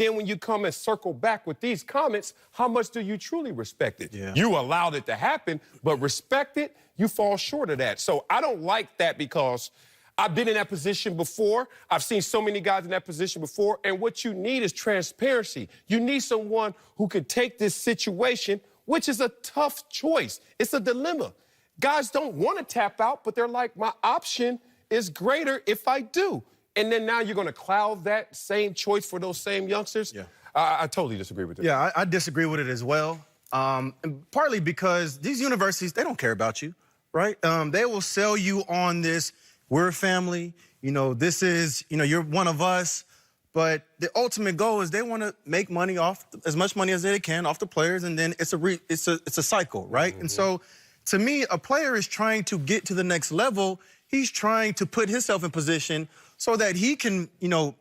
then when you come and circle back with these comments, how much do you truly respect it? Yeah. You allowed it to happen, but respect it, you fall short of that. So I don't like that because I've been in that position before. I've seen so many guys in that position before. And what you need is transparency. You need someone who can take this situation, which is a tough choice. It's a dilemma. Guys don't want to tap out, but they're like, my option is greater if I do. And then now you're going to cloud that same choice for those same youngsters? Yeah. I totally disagree with it. Yeah, I disagree with it as well. And partly because these universities, they don't care about you, right? They will sell you on this, we're a family, this is, you're one of us. But the ultimate goal is they want to make money off, as much money as they can off the players, and then it's a cycle, right? And so, to me, a player is trying to get to the next level. He's trying to put himself in position so that he can,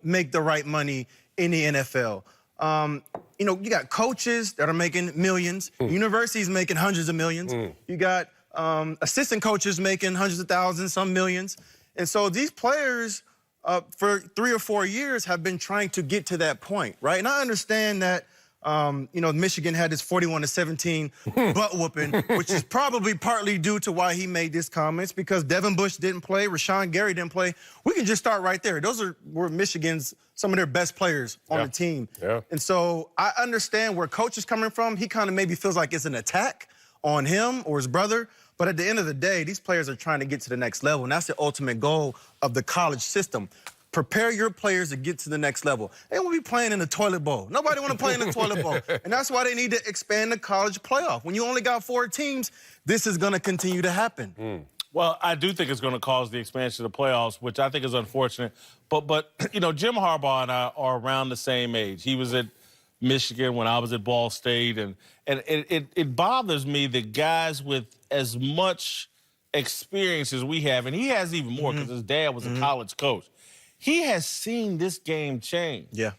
make the right money in the NFL. You got coaches that are making millions. Universities making hundreds of millions. You got assistant coaches making hundreds of thousands, some millions. And so these players, for 3 or 4 years, have been trying to get to that point, right? And I understand that, Michigan had this 41-17 butt whooping, which is probably partly due to why he made these comments, because Devin Bush didn't play, Rashawn Gary didn't play. We can just start right there. Those were Michigan's, some of their best players on the team. Yeah. And so I understand where Coach is coming from. He kind of maybe feels like it's an attack on him or his brother. But at the end of the day, these players are trying to get to the next level, and that's the ultimate goal of the college system. Prepare your players to get to the next level. They won't be playing in the toilet bowl. Nobody want to play in the toilet bowl. And that's why they need to expand the college playoff. When you only got 4 teams, this is going to continue to happen. Well, I do think it's going to cause the expansion of the playoffs, which I think is unfortunate. But Jim Harbaugh and I are around the same age. He was at Michigan when I was at Ball State. And it bothers me that guys with as much experience as we have, and he has even more because his dad was a college coach, he has seen this game change. Yeah.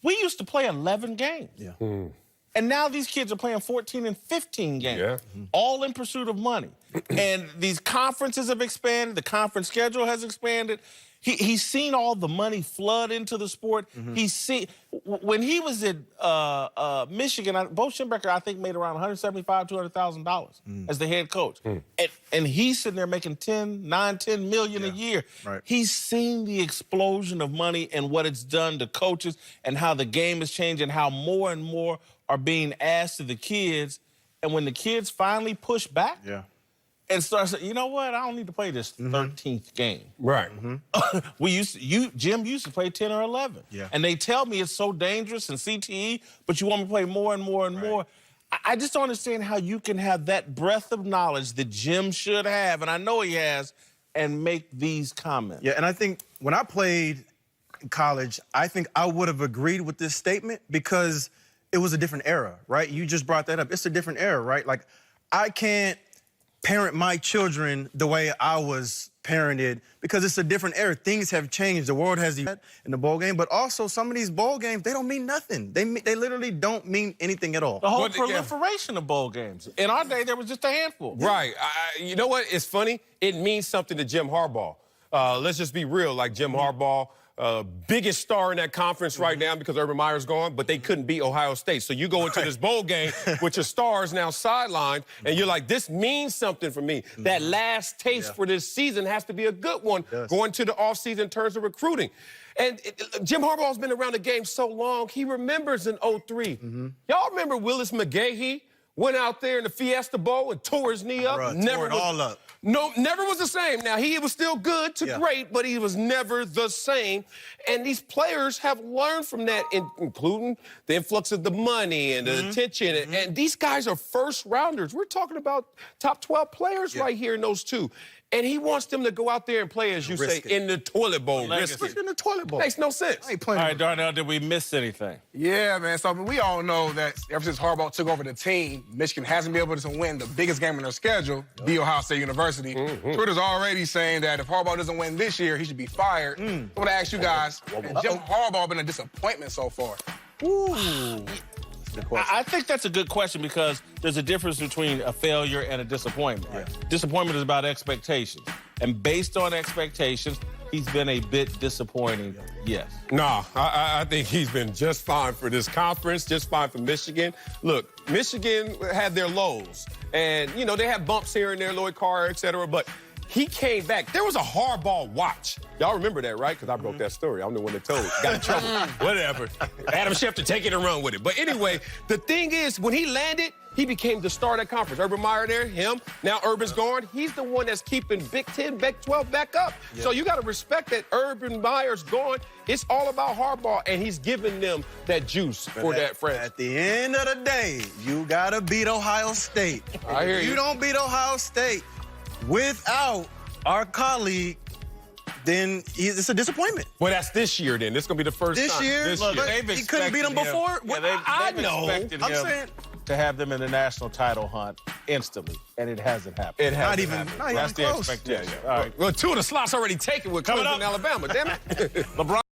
We used to play 11 games. Yeah. And now these kids are playing 14 and 15 games, all in pursuit of money. And these conferences have expanded. The conference schedule has expanded. He's seen all the money flood into the sport. He's seen when he was at Michigan. Bo Schembechler, I think, made around $175,000, $200,000 as the head coach, and he's sitting there making $10 million a year. Right. He's seen the explosion of money and what it's done to coaches, and how the game is changing, how more and more are being asked to the kids. And when the kids finally push back, and start saying, you know what, I don't need to play this 13th game. Right. Jim used to play 10 or 11. Yeah. And they tell me it's so dangerous and CTE, but you want me to play more and more and more. I just don't understand how you can have that breadth of knowledge that Jim should have, and I know he has, and make these comments. Yeah, and I think when I played in college, I think I would have agreed with this statement because it was a different era, right? You just brought that up. It's a different era, right? Like, I can't parent my children the way I was parented because it's a different era. Things have changed. The world has in the bowl game, but also some of these bowl games, they don't mean nothing. They literally don't mean anything at all. The whole proliferation of bowl games. In our day, there was just a handful. Right. You know what? It's funny. It means something to Jim Harbaugh. Let's just be real. Like Jim Harbaugh, biggest star in that conference right now because Urban Meyer's gone, but they couldn't beat Ohio State. So you go into this bowl game with your stars now sidelined, and you're like, this means something for me. That last taste for this season has to be a good one going to the offseason in terms of recruiting. And Jim Harbaugh's been around the game so long, he remembers in 03. Y'all remember Willis McGahee went out there in the Fiesta Bowl and tore his knee up? Tore it all up. No, never was the same. Now, he was still good to great, but he was never the same. And these players have learned from that, including the influx of the money and the attention. And these guys are first-rounders. We're talking about top 12 players right here in those two. And he wants them to go out there and play, as you say, in the toilet bowl. Risk it. In the toilet bowl. Makes no sense. I ain't playing. All right, Darnell, did we miss anything? Yeah, man. So, we all know that ever since Harbaugh took over the team, Michigan hasn't been able to win the biggest game on their schedule, the Ohio State University. Twitter's already saying that if Harbaugh doesn't win this year, he should be fired. I want to ask you guys, has Jim Harbaugh been a disappointment so far? I think that's a good question because there's a difference between a failure and a disappointment. Disappointment is about expectations. And based on expectations, he's been a bit disappointing. Yes. Nah, I think he's been just fine for this conference, just fine for Michigan. Look, Michigan had their lows, and, you know, they had bumps here and there, Lloyd Carr, et cetera, but he came back. There was a Harbaugh watch. Y'all remember that, right? Because I broke that story. I'm the one that told it. Got in trouble. Whatever. Adam Schefter, take it and run with it. But anyway, the thing is, when he landed, he became the star of that conference. Urban Meyer there, him. Now Urban's gone. He's the one that's keeping Big 10, Big 12 back up. Yeah. So you got to respect that Urban Meyer's gone. It's all about Harbaugh, and he's giving them that juice for that franchise. At the end of the day, you got to beat Ohio State. I hear you. You don't beat Ohio State without our colleague, then it's a disappointment. Well, that's this year then. This is going to be the first this time. Year, this look, year. He couldn't beat them before? Yeah, I know. I'm saying to have them in the national title hunt instantly, and it hasn't happened. It hasn't happened. That's the close. expectation. Yeah. All right. Well, 2 of the slots already taken with Clemson and Alabama. Damn it. LeBron.